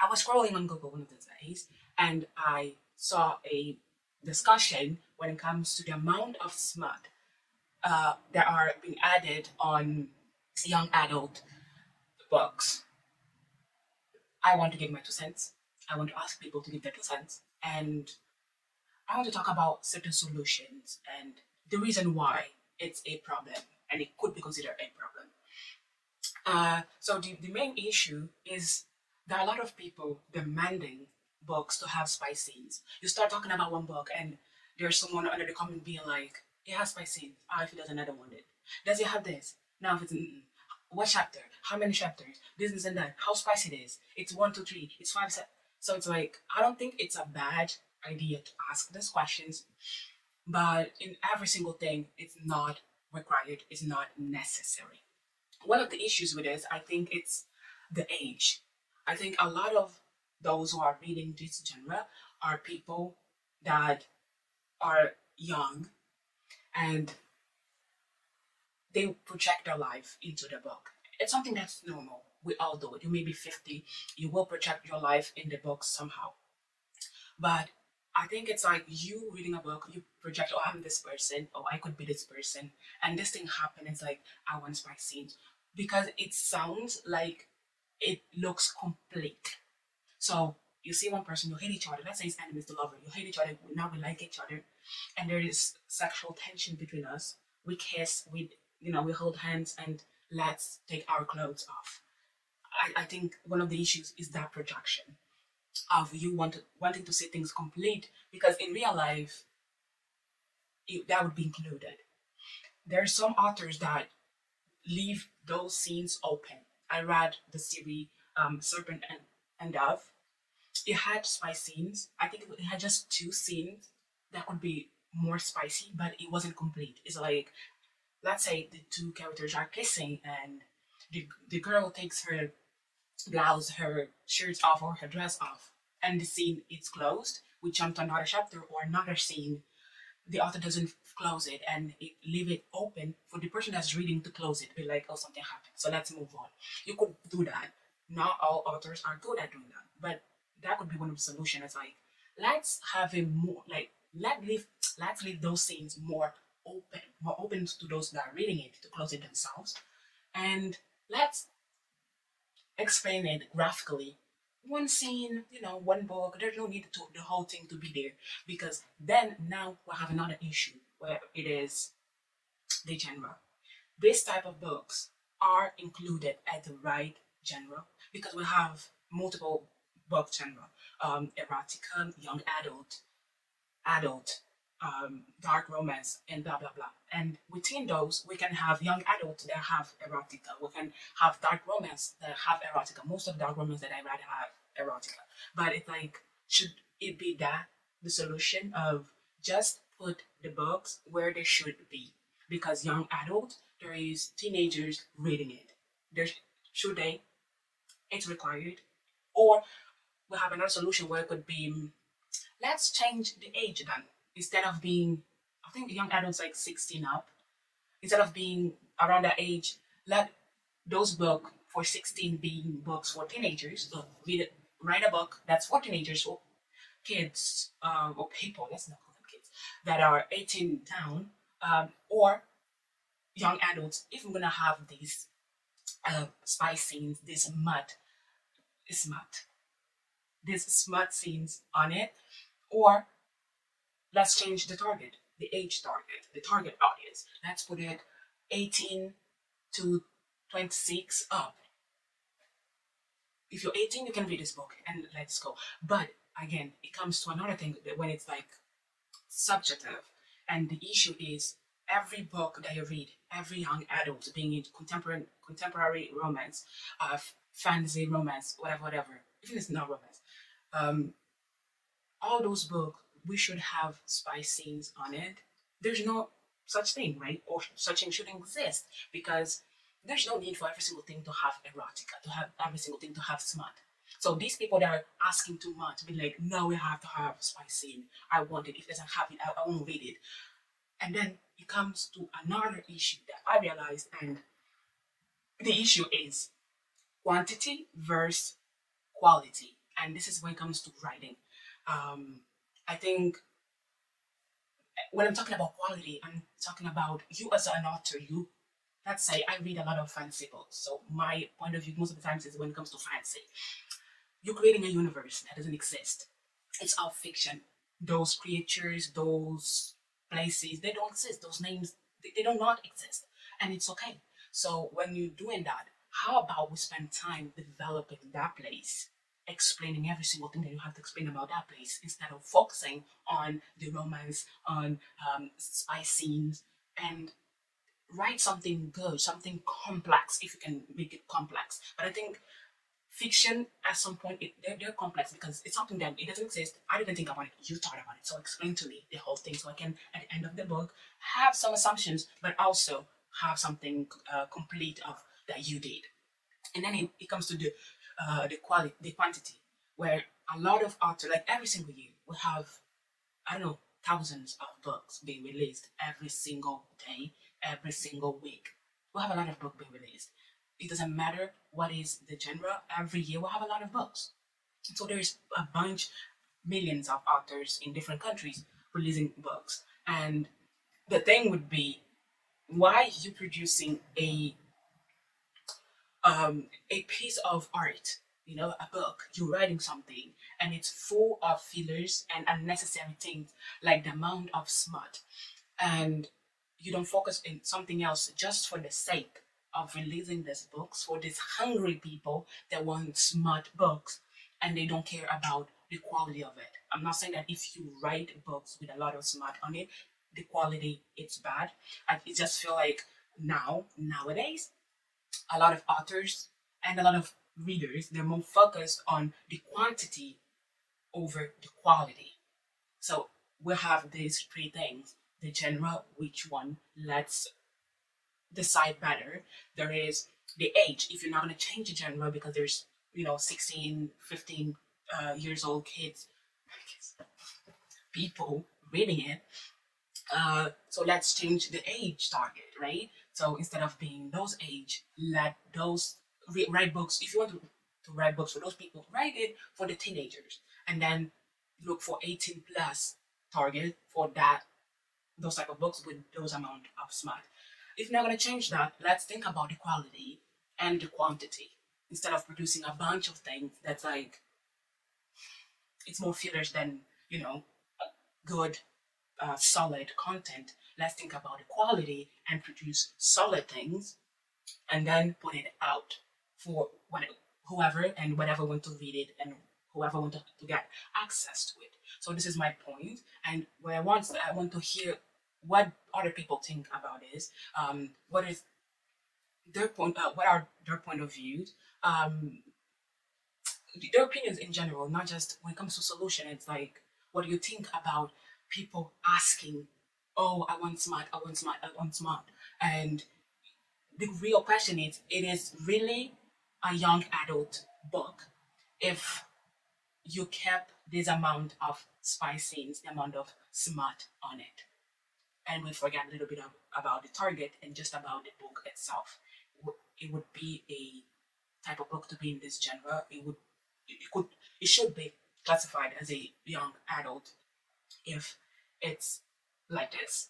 I was scrolling on Google one of these days and I saw a discussion when it comes to the amount of smut that are being added on young adult books. I want to give my 2 cents. I want to ask people to give their 2 cents. And I want to talk about certain solutions and the reason why it's a problem and it could be considered a problem. So the main issue is there are a lot of people demanding books to have spy scenes. You start talking about one book and there's someone under the comment being like, it has spy scenes. Ah, if it doesn't, I don't want it. Does it have this? No, if it's what chapter? How many chapters? This and that. How spicy it is? It's 1, 2, 3. It's 5, 7. So it's like I don't think it's a bad idea to ask these questions, but in every single thing, it's not required. It's not necessary. One of the issues with this, I think it's the age. I think a lot of those who are reading this genre are people that are young and they project their life into the book. It's something that's normal. We all do it. You may be 50, you will project your life in the book somehow. But I think it's like you reading a book, you project, oh, I'm this person, oh, I could be this person, and this thing happened. It's like, I want spy scenes because it sounds like it looks complete. So you see one person, you hate each other. Let's say it's enemies to lover. You hate each other, now we like each other, and there is sexual tension between us. We kiss, we hold hands, and let's take our clothes off. I think one of the issues is that projection of you wanting to see things complete because in real life that would be included. There are some authors that leave those scenes open. I read the series Serpent and Dove. It had spy scenes. I think it had just 2 scenes that could be more spicy, but it wasn't complete. It's like, let's say the 2 characters are kissing and the girl takes her blouse, her shirts off or her dress off, and the scene is closed. We jump to another chapter or another scene. The author doesn't close it and leave it open for the person that's reading to close it. Be like, oh, something happened, so let's move on. You could do that. Not all authors are good at doing that, but that could be one of the solutions. It's like, let's have a more like let's leave those scenes more open to those that are reading it to close it themselves, and let's explain it graphically. One scene, one book. There's no need to the whole thing to be there because then now we'll have another issue where it is the genre. This type of books are included at the right genre because we have multiple book genre, erotica, young adult, dark romance, and blah blah blah. And within those, we can have young adults that have erotica. We can have dark romance that have erotica. Most of the dark romance that I read have erotica. But it's like, should it be that the solution of just put the books where they should be? Because young adult, there is teenagers reading it. There's should they? It's required. Or we have another solution where it could be, let's change the age then. Instead of being, I think young adults like 16 up, instead of being around that age, let those books for 16 being books for teenagers. So write a book that's for teenagers or kids, or people, let's not call them kids, that are 18 down, or young adults. If we're gonna have these spy scenes, these smut scenes on it, or let's change the target, the age target, the target audience. Let's put it 18 to 26 up. If you're 18, you can read this book and let's go. But again, it comes to another thing when it's like subjective. And the issue is every book that you read, every young adult, being in contemporary romance, fantasy romance, whatever, even if it's not romance, all those books, we should have spy scenes on it. There's no such thing, right? Or such thing shouldn't exist because there's no need for every single thing to have erotica, to have every single thing to have smut. So these people that are asking too much, be like, no, we have to have spy scene. I want it. If it doesn't have it, I won't read it. And then it comes to another issue that I realized, and the issue is quantity versus quality. and this is when it comes to writing. I think when I'm talking about quality, I'm talking about you as an author. You, let's say I read a lot of fantasy books. So my point of view most of the times is when it comes to fantasy, you're creating a universe that doesn't exist. It's all fiction. Those creatures, those places, they don't exist. Those names, they do not exist. And it's okay. So when you're doing that, how about we spend time developing that place, explaining every single thing that you have to explain about that place instead of focusing on the romance, on spy scenes, and write something good, something complex if you can make it complex. But I think fiction at some point they're complex because it's something that it doesn't exist. I didn't think about it. You thought about it, so explain to me the whole thing so I can at the end of the book have some assumptions, but also have something complete of that you did. And then it comes to the quality, the quantity, where a lot of authors, like every single year, we have, I don't know, thousands of books being released every single day, every single week. We have a lot of books being released. It doesn't matter what is the genre. Every year we have a lot of books. So there's a bunch, millions of authors in different countries releasing books. And the thing would be, why are you producing a piece of art, you know, a book, you're writing something, and it's full of fillers and unnecessary things like the amount of smut, and you don't focus in something else just for the sake of releasing these books for these hungry people that want smart books and they don't care about the quality of it. I'm not saying that if you write books with a lot of smart on it, the quality it's bad. I just feel like nowadays a lot of authors and a lot of readers, they're more focused on the quantity over the quality. So we have these three things: the genre, which one, let's decide better. There is the age, if you're not going to change the genre because there's, you know, 16, 15 years old kids, people reading it. So let's change the age target, right? So instead of being those age, let those write books. If you want to write books for those people, write it for the teenagers, and then look for 18 plus target for that, those type of books with those amount of smart. If you're not gonna change that, let's think about the quality and the quantity instead of producing a bunch of things that's like it's more fillers than, you know, good solid content. Let's think about the quality and produce solid things and then put it out for whoever and whatever want to read it and whoever want to get access to it. So this is my point, and what I want to hear what other people think about this. What is their point? What are their point of views? Um, their opinions in general, not just when it comes to solution. It's like, what do you think about people asking, "Oh, I want smart, I want smart, I want smart," and the real question is, it is really a young adult book if you kept this amount of spy scenes, the amount of smart on it, and we forget a little bit about the target and just about the book itself. It would be a type of book to be in this genre. It could, it should be classified as a young adult if it's like this.